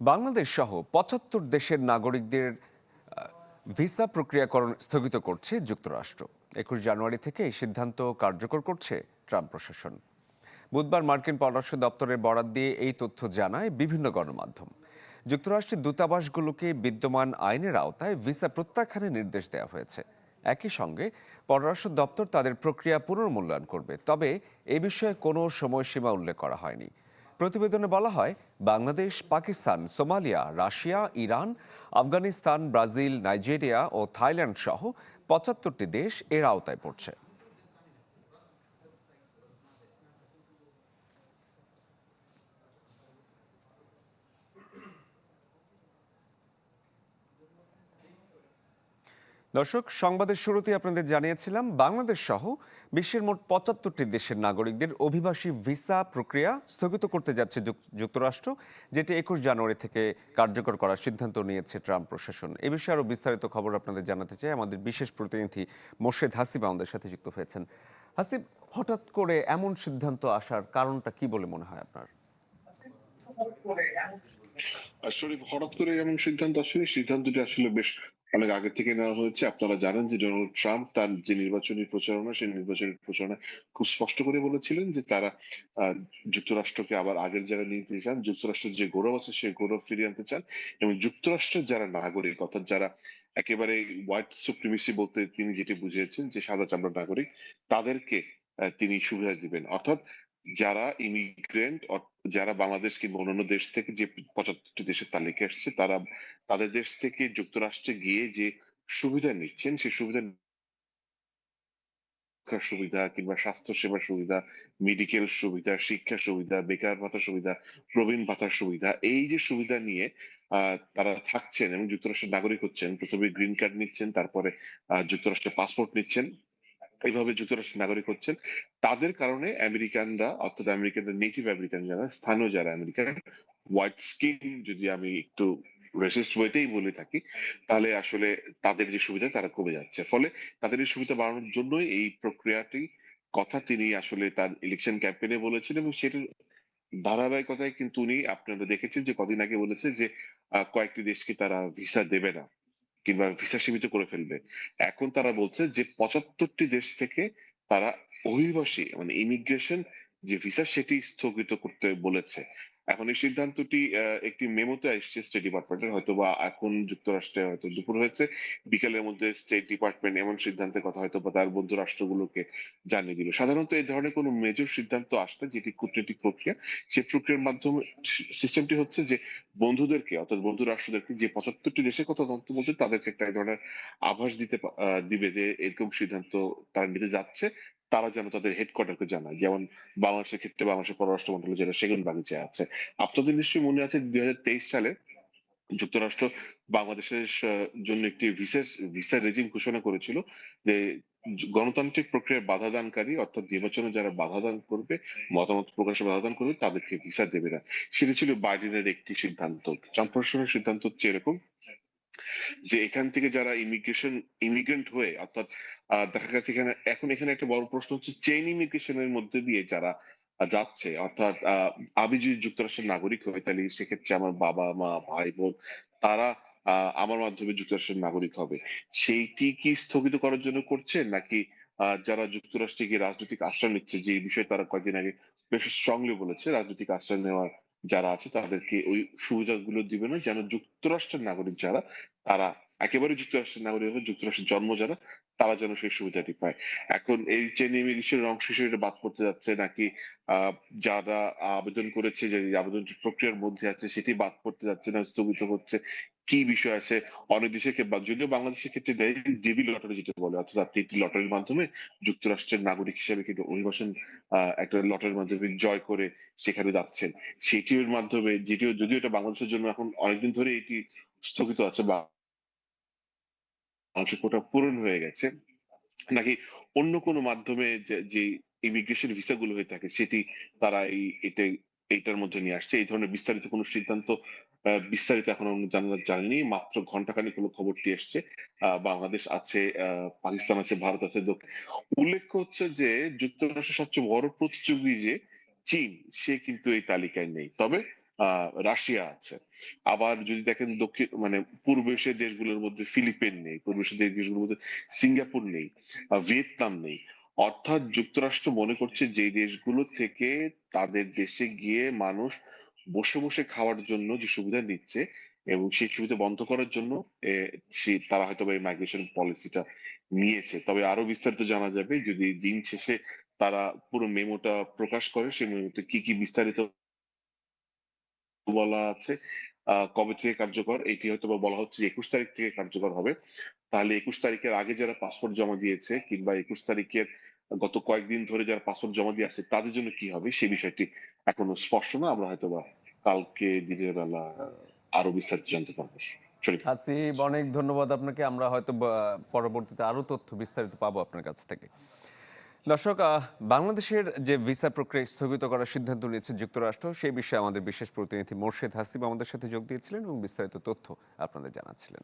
বাংলাদেশ সহ ৭৫ দেশের নাগরিকদের ভিসা প্রক্রিয়াকরণ স্থগিত করছে যুক্তরাষ্ট্র। ২১ জানুয়ারি থেকে এই সিদ্ধান্ত কার্যকর করছে ট্রাম্প প্রশাসন। বুধবার মার্কিন পররাষ্ট্র দপ্তরের বরাত দিয়ে এই তথ্য জানায় বিভিন্ন গণমাধ্যম। যুক্তরাষ্ট্রের দূতাবাসগুলোকে বিদ্যমান আইনের আওতায় ভিসা প্রত্যাখ্যানের নির্দেশ দেওয়া হয়েছে। একই সঙ্গে পররাষ্ট্র দপ্তর তাদের প্রক্রিয়া পুনর্মূল্যায়ন করবে, তবে এ বিষয়ে কোনো সময়সীমা উল্লেখ করা হয়নি। প্রতিবেদনে বলা হয়, Bangladesh, Pakistan, Somalia, Russia, Iran, Afghanistan, Brazil, Nigeria ও থাইল্যান্ড সহ ৭৫টি দেশ এর আওতায় পড়ছে। দর্শক, সংবাদের শুরুতেই আপনাদের জানিয়েছিলাম, বাংলাদেশ সহ বিশ্বের মোট ৭৫টি দেশের নাগরিকদের অভিবাসী ভিসা প্রক্রিয়া স্থগিত করতে যাচ্ছে যুক্তরাষ্ট্র, যেটি ২১ জানুয়ারি থেকে কার্যকর করার সিদ্ধান্ত নিয়েছে ট্রাম্প প্রশাসন। এ বিষয়ে আরও বিস্তারিত খবর আপনাদের জানাতে চাই। আমাদের বিশেষ প্রতিনিধি মোর্শেদ হাসিব আমাদের সাথে যুক্ত হয়েছেন। হাসিব, হঠাৎ করে এমন সিদ্ধান্ত আসার কারণটা কি বলে মনে হয় আপনার? আসলে হঠাৎ করে এমন সিদ্ধান্ত আসলে সিদ্ধান্তটি আসলে বেশ অনেক আগে থেকে নেওয়া হয়েছে। আপনারা জানেন যে ডোনাল্ড ট্রাম্প তার যে নির্বাচনী প্রচারণা, সেই নির্বাচনী প্রচারণায় খুব স্পষ্ট করে বলেছিলেন যে তারা যুক্তরাষ্ট্রকে আবার আগের জায়গায় নিয়ে যেতে চান। যুক্তরাষ্ট্রের যে গৌরব আছে সেই গৌরব ফিরিয়ে আনতে চান এবং যুক্তরাষ্ট্রের যারা নাগরিক, অর্থাৎ যারা একেবারে হোয়াইট সুপ্রিমেসি বলতে তিনি যেটি বুঝিয়েছেন যে সাদা চামড়ার নাগরিক, তাদেরকে তিনি সুবিধা দিবেন। অর্থাৎ যারা ইমিগ্রেন্ট, যারা বাংলাদেশ কিংবা অন্যান্য দেশ থেকে যে ৭৫টি দেশের তালিকায় আসছে, তারা তাদের দেশ থেকে যুক্তরাষ্ট্রে গিয়ে যে সুবিধা নিচ্ছেন, সেই সুবিধা কিংবা স্বাস্থ্য সেবার সুবিধা, মেডিকেল সুবিধা, শিক্ষা সুবিধা, বেকার ভাতা সুবিধা, প্রবীণ ভাতার সুবিধা, এই যে সুবিধা নিয়ে তারা থাকছেন এবং যুক্তরাষ্ট্রের নাগরিক হচ্ছেন। প্রথমে গ্রিন কার্ড নিচ্ছেন, তারপরে যুক্তরাষ্ট্রের পাসপোর্ট নিচ্ছেন, এইভাবে যুক্তরাষ্ট্রের নাগরিক হচ্ছেন। তাদের কারণে আমেরিকানরা, অর্থাৎ আমেরিকানদের নেটিভ আমেরিকান যারা, স্থানীয় যারা আমেরিকান, হোয়াইট স্কিন যদি আমি একটু রেসিস্ট ওয়েতেই বলে থাকি, তাহলে আসলে তাদের যে সুবিধা তারা কমে যাচ্ছে। ফলে তাদের এই সুবিধা বাড়ানোর জন্যই এই প্রক্রিয়াটি কথা তিনি আসলে তার ইলেকশন ক্যাম্পেইনে বলেছেন এবং সেটার ধারাবাহিকতায় কিন্তু উনি, আপনারা দেখেছেন যে কদিন আগে বলেছে যে কয়েকটি দেশকে তারা ভিসা দেবে না কিংবা ভিসা সীমিত করে ফেলবে। এখন তারা বলছে যে ৭৫টি দেশ থেকে তারা অভিবাসী মানে ইমিগ্রেশন যে ভিসা সেটি স্থগিত করতে বলেছে। এখন এই সিদ্ধান্তটি একটি মেমোতে এসছে স্টেট ডিপার্টমেন্টের, হয়তোবা এখন যুক্তরাষ্ট্রে হয়তো দুপুর হয়েছে, বিকেলের মধ্যে স্টেট ডিপার্টমেন্ট এমন সিদ্ধান্তের কথা হয়তো বা তার বন্ধু রাষ্ট্রগুলোকে জানিয়ে দিল। সাধারণত এই ধরনের কোনো মেজর সিদ্ধান্ত আসলে, যেটি কূটনৈতিক প্রক্রিয়া, সেই প্রক্রিয়ার মাধ্যমে সিস্টেমটি হচ্ছে যে বন্ধুদেরকে, অর্থাৎ বন্ধু রাষ্ট্রদেরকে, যে ৭৫টি দেশের কথা তথ্য বলছে তাদেরকে একটা এই ধরনের আভাস দিবে যে এরকম সিদ্ধান্ত তারা নিতে যাচ্ছে, তারা যেন তাদের হেডকোয়ার্টারকে জানায়। যেমন বাংলাদেশের ক্ষেত্রে বাংলাদেশের পররাষ্ট্র মন্ত্রণালয় যেটা সেগুনবাগিচায় আছে। আপনাদের নিশ্চয়ই মনে আছে ২০২৩ সালে যুক্তরাষ্ট্র বাংলাদেশের জন্য একটি ভিসা রেজিম ঘোষণা করেছিল যে গণতান্ত্রিক প্রক্রিয়ায় বাধা দানকারী, অর্থাৎ নির্বাচনে যারা বাধা দান করবে, মতামত প্রকাশে বাধা দান করবে, তাদেরকে ভিসা দেবে না। সেটি ছিল বাইডেনের একটি সিদ্ধান্ত। ট্রাম্প প্রশাসনের সিদ্ধান্ত হচ্ছে এরকম যে এখান থেকে যারা ইমিগ্রেন্ট হয়ে, অর্থাৎ দেখা গেছে এখানে একটা বড় প্রশ্ন হচ্ছে চেইন ইমিগ্রেশনের মধ্যে দিয়ে যারা যাচ্ছে, অর্থাৎ আমি যদি যুক্তরাষ্ট্রের নাগরিক হই তাহলে সেক্ষেত্রে আমার বাবা মা ভাই বোন তারা আমার মাধ্যমে যুক্তরাষ্ট্রের নাগরিক হবে। সেইটি কি স্থগিত করার জন্য করছে, নাকি যারা যুক্তরাষ্ট্রে গিয়ে রাজনৈতিক আশ্রয় নিচ্ছে, যে বিষয়ে তারা কয়েকদিন আগে বেশ স্ট্রংলি বলেছে, রাজনৈতিক আশ্রয় নেওয়া যারা আছে তাদেরকে ওই সুবিধাগুলো দিবে না, যেন যুক্তরাষ্ট্রের নাগরিক যারা, তারা একেবারে যুক্তরাষ্ট্রের নাগরিক হবে, যুক্তরাষ্ট্রের জন্ম যারা, তারা যেন সেই সুবিধাটি পায়। এখন এই চেন ইমিগ্রেশনের অংশ হিসেবে এটা বাদ পড়তে যাচ্ছে, নাকি আহ যারা আবেদন করেছে, যে আবেদনটি প্রক্রিয়ার মধ্যে আছে সেটি বাদ পড়তে যাচ্ছে না স্থগিত হচ্ছে, কি বিষয় আছে? অনেক দেশের ক্ষেত্রে, যদিও বাংলাদেশের ক্ষেত্রে দেয় ডিবি লটারি যেটা বলে, অর্থাৎ আপনি একটি লটারির মাধ্যমে যুক্তরাষ্ট্রের নাগরিক হিসেবে কিন্তু অভিবাসন একটা লটারির মাধ্যমে জয় করে সেখানে যাচ্ছেন। সেটির মাধ্যমে, যদিও এটা বাংলাদেশের জন্য এখন অনেকদিন ধরে এটি স্থগিত আছে বা মানুষের কোটা পূরণ হয়ে গেছে, নাকি অন্য কোনো মাধ্যমে যে ইমিগ্রেশন ভিসা গুলো হয়ে থাকে সেটি তারা এইটার মধ্যে নিয়ে আসছে। এই ধরনের বিস্তারিত কোনো সিদ্ধান্ত বিস্তারিত এখন আমরা জানিনি। মাত্র ঘন্টাখানেক হলো খবরটি এসছে। বাংলাদেশ আছে, পাকিস্তান আছে, ভারত আছে। উল্লেখ্য হচ্ছে যে যুক্তরাষ্ট্রের সবচেয়ে বড় প্রতিযোগী যে চীন, সে কিন্তু এই তালিকায় নেই। তবে রাশিয়া আছে। আবার যদি দেখেন দক্ষিণ মানে পূর্ব এশিয়ার দেশগুলোর মধ্যে ফিলিপিন নেই, পূর্ব এশিয়ার দেশগুলোর মধ্যে সিঙ্গাপুর নেই, ভিয়েতনাম নেই। অর্থাৎ যুক্তরাষ্ট্র মনে করছে যে দেশগুলো থেকে তাদের দেশে গিয়ে মানুষ বসে বসে খাওয়ার জন্য যে সুবিধা নিচ্ছে এবং সেই সুবিধা বন্ধ করার জন্য তারা হয়তো এই মাইগ্রেশন পলিসিটা নিয়েছে। তবে আরো বিস্তারিত জানা যাবে যদি দিন শেষে তারা পুরো মেমোটা প্রকাশ করে। সেই মেমোতে কি কি বিস্তারিত বলা আছে, কবে থেকে কার্যকর, এটি হয়তো বা বলা হচ্ছে 21 তারিখ থেকে কার্যকর হবে। তাহলে 21 তারিখের আগে যারা পাসপোর্ট জমা দিয়েছে কিংবা 21 তারিখের গত কয়েকদিন ধরে যারা পাসপোর্ট জমা দিয়ে আসছে তাদের জন্য কি হবে সে বিষয়টি এখনো স্পষ্ট না। আমরা হয়তোবা কালকে দিনের বেলা আরো বিস্তারিত জানতে পারবো। শরীফ। আসিফ, অনেক ধন্যবাদ আপনাকে। আমরা হয়তো পরবর্তীতে আরো তথ্য বিস্তারিত পাবো আপনার কাছ থেকে। দর্শক, বাংলাদেশের যে ভিসা প্রক্রিয়া স্থগিত করার সিদ্ধান্ত নিয়েছে যুক্তরাষ্ট্র, সেই বিষয়ে আমাদের বিশেষ প্রতিনিধি মোর্শেদ হাসিব আমাদের সাথে যোগ দিয়েছিলেন এবং বিস্তারিত তথ্য আপনাদের জানাচ্ছিলেন।